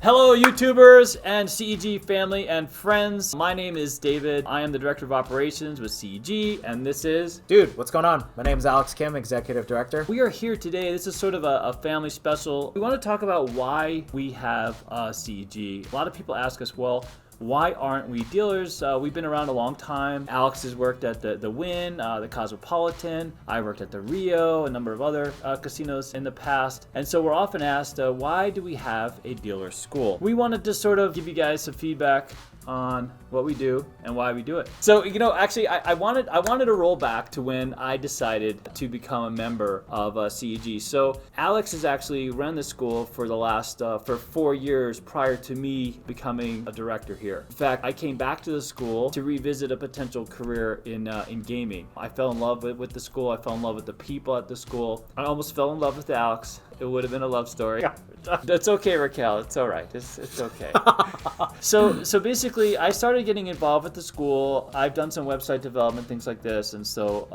Hello, YouTubers and CEG family and friends. My name is David. I am the Director of Operations with CEG, and this is... Dude, what's going on? My name is Alex Kim, Executive Director. We are here today. This is sort of a family special. We want to talk about why we have CEG. A lot of people ask us, well, why aren't we dealers? We've been around a long time. Alex has worked at the Wynn, the Cosmopolitan. I worked at the Rio, a number of other casinos in the past. And so we're often asked, why do we have a dealer school? We wanted to sort of give you guys some feedback on what we do and why we do it. So, actually, I wanted to roll back to when I decided to become a member of CEG. So Alex has actually run the school for the last for 4 years prior to me becoming a director here. In fact, I came back to the school to revisit a potential career in gaming. I fell in love with the school. I fell in love with the people at the school. I almost fell in love with Alex. It would have been a love story. Yeah. That's okay, Raquel. It's all right. It's okay. So basically, I started getting involved with the school. I've done some website development, things like this, and so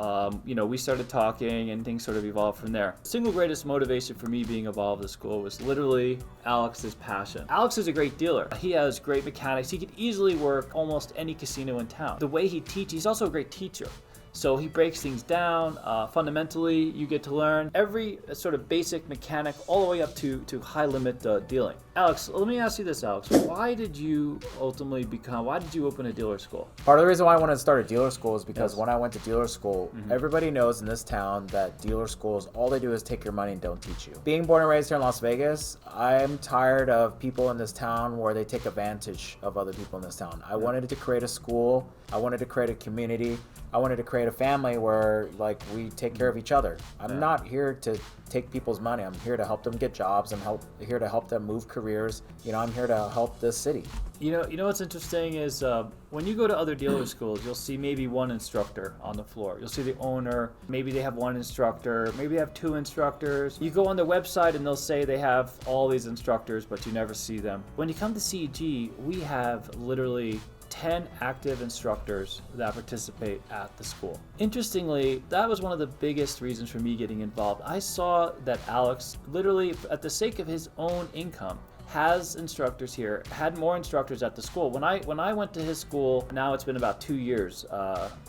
we started talking, and things sort of evolved from there. The single greatest motivation for me being involved with the school was literally Alex's passion. Alex is a great dealer. He has great mechanics. He could easily work almost any casino in town. The way he teaches, he's also a great teacher. So he breaks things down. Fundamentally, you get to learn every sort of basic mechanic all the way up to high limit dealing. Alex, let me ask you this, Alex. Why did you open a dealer school? Part of the reason why I wanted to start a dealer school is because when I went to dealer school, everybody knows in this town that dealer schools, all they do is take your money and don't teach you. Being born and raised here in Las Vegas, I'm tired of people in this town where they take advantage of other people in this town. I wanted to create a school. I wanted to create a community. I wanted to create a family where we take care of each other. I'm not here to take people's money. I'm here to help them get jobs. I'm here to help them move careers. I'm here to help this city. You know what's interesting is when you go to other dealer schools, you'll see maybe one instructor on the floor. You'll see the owner. Maybe they have one instructor. Maybe they have two instructors. You go on their website and they'll say they have all these instructors, but you never see them. When you come to CEG, we have literally 10 active instructors that participate at the school. Interestingly, that was one of the biggest reasons for me getting involved. I saw that Alex, literally at the sake of his own income, has instructors here, had more instructors at the school. When I went to his school, now it's been about 2 years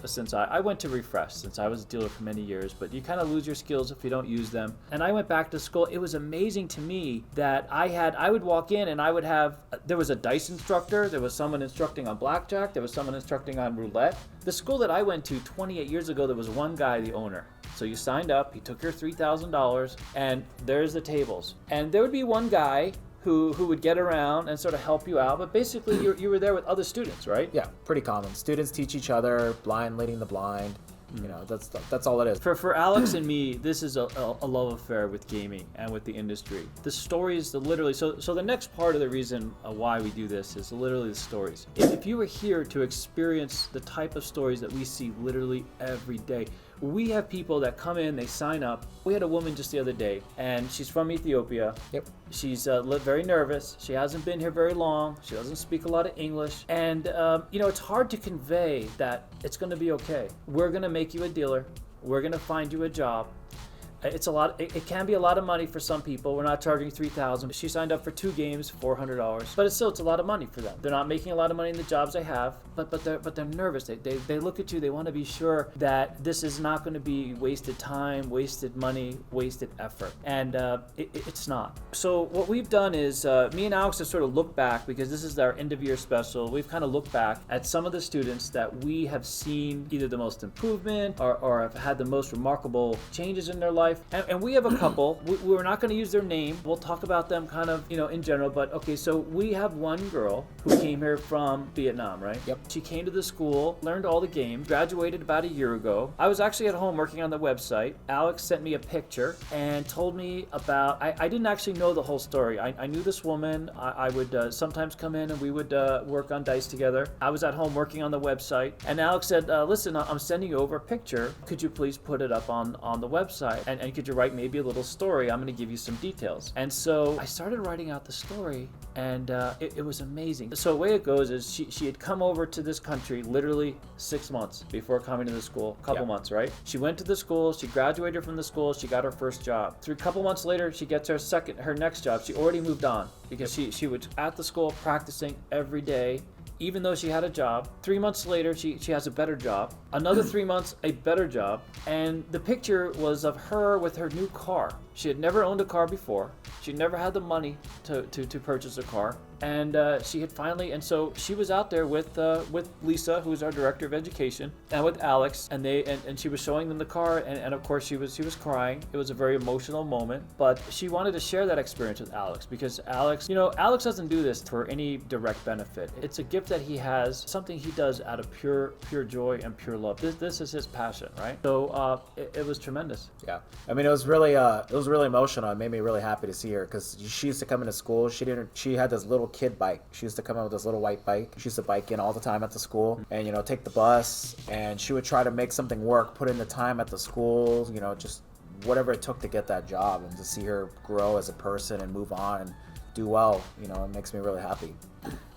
since I went to refresh, since I was a dealer for many years, but you kind of lose your skills if you don't use them. And I went back to school. It was amazing to me that I would walk in and there was a dice instructor, there was someone instructing on Blackjack, there was someone instructing on Roulette. The school that I went to 28 years ago, there was one guy, the owner. So you signed up, he took your $3,000, and there's the tables. And there would be one guy who would get around and sort of help you out, but basically you were there with other students, right? Yeah, pretty common. Students teach each other, blind leading the blind. That's all it is. For Alex and me, this is a love affair with gaming and with the industry. The stories, literally, so the next part of the reason why we do this is literally the stories. If you were here to experience the type of stories that we see literally every day, we have people that come in, they sign up. We had a woman just the other day, and she's from Ethiopia. Yep. She's very nervous. She hasn't been here very long. She doesn't speak a lot of English. And, it's hard to convey that it's going to be okay. We're going to make you a dealer. We're going to find you a job. It's a lot. It can be a lot of money for some people. We're not charging $3,000. She signed up for 2 games, $400. But it's a lot of money for them. They're not making a lot of money in the jobs they have, but they're nervous. They look at you. They want to be sure that this is not going to be wasted time, wasted money, wasted effort, and it's not. So what we've done is me and Alex have sort of looked back, because this is our end of year special. We've kind of looked back at some of the students that we have seen either the most improvement or have had the most remarkable changes in their life. And we have a couple. We're not going to use their name. We'll talk about them kind of, in general. But okay, so we have one girl who came here from Vietnam, right? Yep. She came to the school, learned all the games, graduated about a year ago. I was actually at home working on the website. Alex sent me a picture and told me about, I didn't actually know the whole story. I knew this woman. I would sometimes come in and we would work on dice together. I was at home working on the website. And Alex said, listen, I'm sending you over a picture. Could you please put it up on the website? and could you write maybe a little story? I'm going to give you some details. And so I started writing out the story, and it was amazing. So the way it goes is she had come over to this country literally 6 months before coming to the school, a couple months, right? She went to the school, she graduated from the school, she got her first job. A couple months later, she gets her next job. She already moved on because she was at the school practicing every day, even though she had a job. 3 months later, she has a better job. Another 3 months, a better job. And the picture was of her with her new car. She had never owned a car before. She never had the money to purchase a car. And she had finally, and so she was out there with Lisa, who is our director of education, and with Alex, and she was showing them the car, and of course she was crying. It was a very emotional moment, but she wanted to share that experience with Alex because Alex doesn't do this for any direct benefit. It's a gift that he has, something he does out of pure joy and pure love. This is his passion, right? So it was tremendous. Yeah, I mean, it was really emotional. It made me really happy to see her because she used to come into school. She had this little kid bike. She used to come in with this little white bike. She used to bike in all the time at the school and, take the bus, and she would try to make something work, put in the time at the school, just whatever it took to get that job. And to see her grow as a person and move on and do well, it makes me really happy.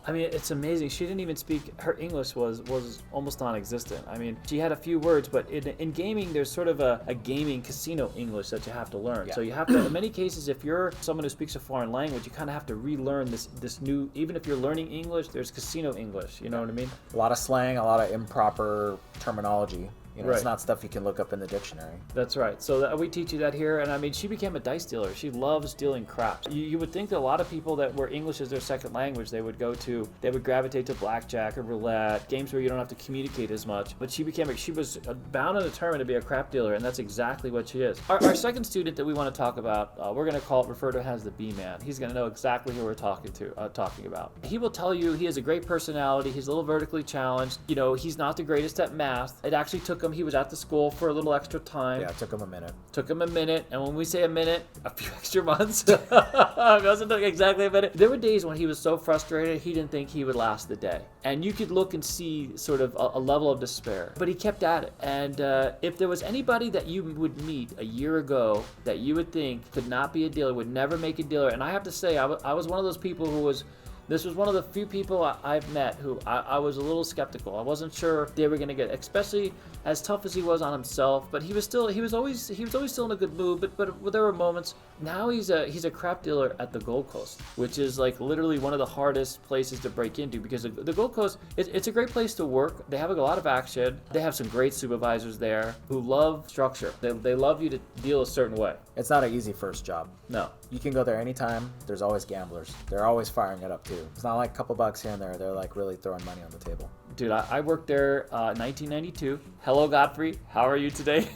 I mean, it's amazing. She didn't even speak, her English was almost non-existent. I mean, she had a few words, but in gaming, there's sort of a gaming casino English that you have to learn. Yeah. So you have to, in many cases, if you're someone who speaks a foreign language, you kind of have to relearn this new, even if you're learning English, there's casino English, you know what I mean? A lot of slang, a lot of improper terminology. Right. It's not stuff you can look up in the dictionary. That's right. So we teach you that here. And I mean, she became a dice dealer. She loves dealing craps. You would think that a lot of people that were English as their second language, they would gravitate to blackjack or roulette, games where you don't have to communicate as much. But she was bound and determined to be a crap dealer, and that's exactly what she is. Our second student that we want to talk about, we're going to refer to him as the B-Man. He's going to know exactly who we're talking about. He will tell you he has a great personality. He's a little vertically challenged. He's not the greatest at math. It actually took him. He was at the school for a little extra time. Yeah, it took him a minute. And when we say a minute, a few extra months. It wasn't exactly a minute. There were days when he was so frustrated, he didn't think he would last the day. And you could look and see sort of a level of despair. But he kept at it. And if there was anybody that you would meet a year ago that you would think could not be a dealer, would never make a dealer, and I have to say, I was one of those people this was one of the few people I've met who I was a little skeptical. I wasn't sure they were going to get, especially as tough as he was on himself. But he was always still in a good mood. But there were moments. Now he's a crap dealer at the Gold Coast, which is like literally one of the hardest places to break into because the Gold Coast it's a great place to work. They have a lot of action. They have some great supervisors there who love structure. They love you to deal a certain way. It's not an easy first job. No. You can go there anytime. There's always gamblers. They're always firing it up too. It's not like a couple bucks here and there. They're like really throwing money on the table. Dude, I worked there 1992. Hello, Godfrey. How are you today?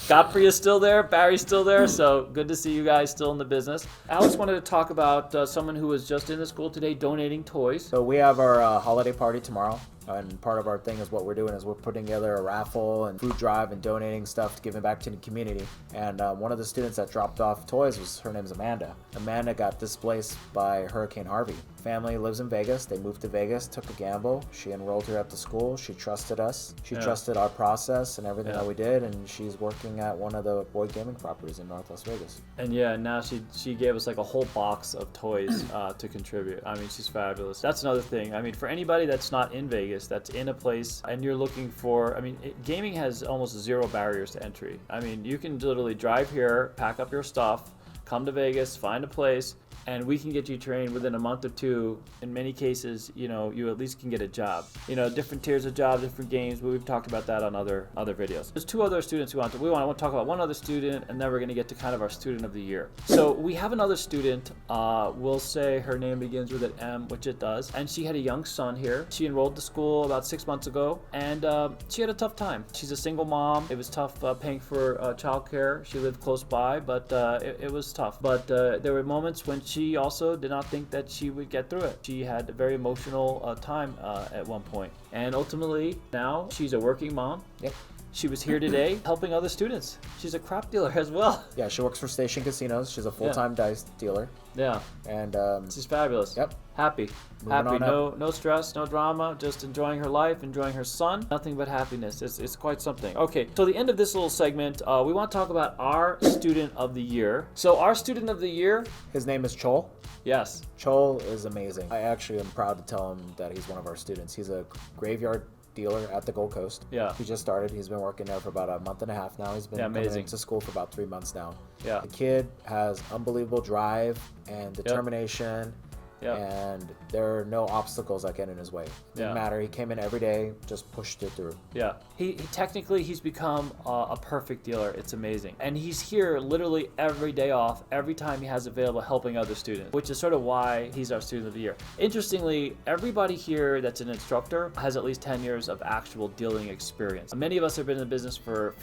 Godfrey is still there. Barry's still there. So good to see you guys still in the business. Alex wanted to talk about someone who was just in the school today donating toys. So we have our holiday party tomorrow. And part of our thing is what we're doing is we're putting together a raffle and food drive and donating stuff to giving back to the community. And one of the students that dropped off toys her name's Amanda. Amanda got displaced by Hurricane Harvey. Family lives in Vegas. They moved to Vegas, took a gamble. She enrolled her at the school. She trusted us. She trusted our process and everything that we did. And she's working at one of the Boyd gaming properties in North Las Vegas. And now she gave us like a whole box of toys to contribute. I mean, she's fabulous. That's another thing. I mean, for anybody that's not in Vegas, that's in a place and you're looking for, gaming has almost zero barriers to entry. I mean, you can literally drive here, pack up your stuff, come to Vegas, find a place, and we can get you trained within a month or two. In many cases, you at least can get a job. Different tiers of jobs, different games, but we've talked about that on other videos. There's two other students we want to talk about one other student, and then we're going to get to kind of our student of the year. So we have another student, we'll say her name begins with an M, which it does, and she had a young son here. She enrolled to school about 6 months ago, and she had a tough time. She's a single mom. It was tough paying for childcare. She lived close by, but it was tough. But there were moments when she also did not think that she would get through it. She had a very emotional time at one point. And ultimately, now she's a working mom. Yep. She was here today helping other students. She's a crap dealer as well. Yeah, she works for Station Casinos. She's a full-time dice dealer. Yeah. And She's fabulous. Yep. Happy. Moving on No stress, no drama, just enjoying her life, enjoying her son. Nothing but happiness. It's quite something. Okay, so the end of this little segment, we want to talk about our student of the year. So our student of the year, his name is Chol. yes. Chol is amazing. I actually am proud to tell him that he's one of our students. He's a graveyard dealer at the Gold Coast. Yeah. He just started. He's been working there for about a month and a half now. He's been coming amazing. into school for about 3 months now. Yeah. The kid has unbelievable drive and determination. Yep. And there are no obstacles that get in his way. Didn't matter. He came in every day, just pushed it through. Yeah. He technically he's become a perfect dealer. It's amazing. And he's here literally every day off, every time he has available, helping other students, which is sort of why he's our student of the year. Interestingly, everybody here that's an instructor has at least 10 years of actual dealing experience. Many of us have been in the business for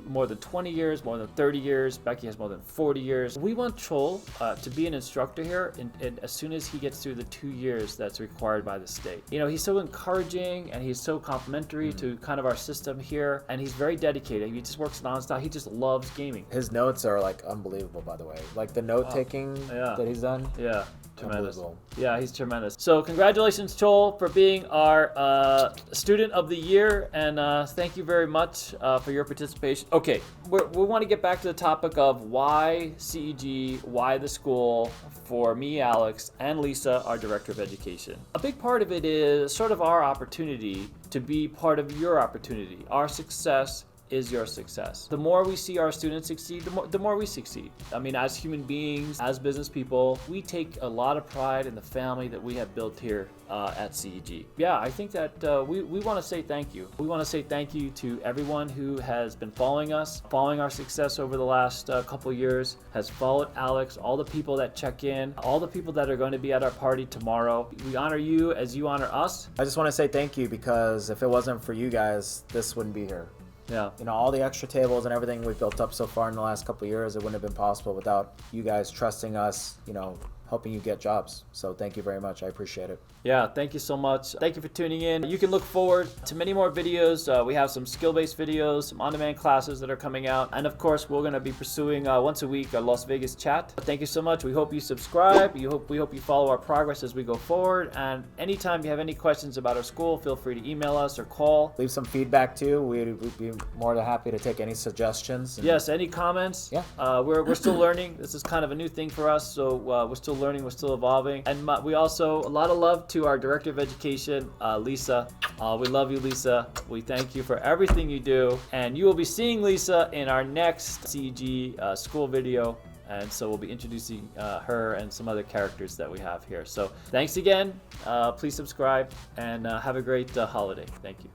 more than 20 years, more than 30 years. Becky has more than 40 years. We want Chol to be an instructor here, and as soon as he gets through the 2 years that's required by the state. You know, he's so encouraging and he's so complimentary to kind of our system here, and he's very dedicated. He just works nonstop. He just loves gaming. His notes are like unbelievable, by the way. Like the note taking that he's done. Yeah. Tremendous. Unbelievable. Yeah, he's tremendous. So congratulations, Chol, for being our student of the year, and thank you very much for your participation. Okay, we want to get back to the topic of why CEG, why the school, for me, Alex, and Lisa, our Director of Education. A big part of it is sort of our opportunity to be part of your opportunity. Our success is your success. The more we see our students succeed, the more we succeed. I mean, as human beings, as business people, we take a lot of pride in the family that we have built here at CEG. Yeah, I think that we want to say thank you. We want to say thank you to everyone who has been following us, following our success over the last couple years, has followed Alex, all the people that check in, all the people that are going to be at our party tomorrow. We honor you as you honor us. I just want to say thank you, because if it wasn't for you guys, this wouldn't be here. Yeah. You know, all the extra tables and everything we've built up so far in the last couple of years, it wouldn't have been possible without you guys trusting us, you know, helping you get jobs. So thank you very much. I appreciate it. Yeah, thank you so much. Thank you for tuning in. You can look forward to many more videos. We have some skill-based videos, some on-demand classes that are coming out. And of course, we're going to be pursuing once a week a Las Vegas chat. Thank you so much. We hope you subscribe. We hope you follow our progress as we go forward. And anytime you have any questions about our school, feel free to email us or call. Leave some feedback too. We'd be more than happy to take any suggestions. Yes, any comments. Yeah. We're still learning. This is kind of a new thing for us, so we're still learning, we're still evolving. And we also, a lot of love to our Director of Education, Lisa. We love you, Lisa. We thank you for everything you do. And you will be seeing Lisa in our next CEG school video. And so we'll be introducing her and some other characters that we have here. So thanks again. Please subscribe and have a great holiday. Thank you.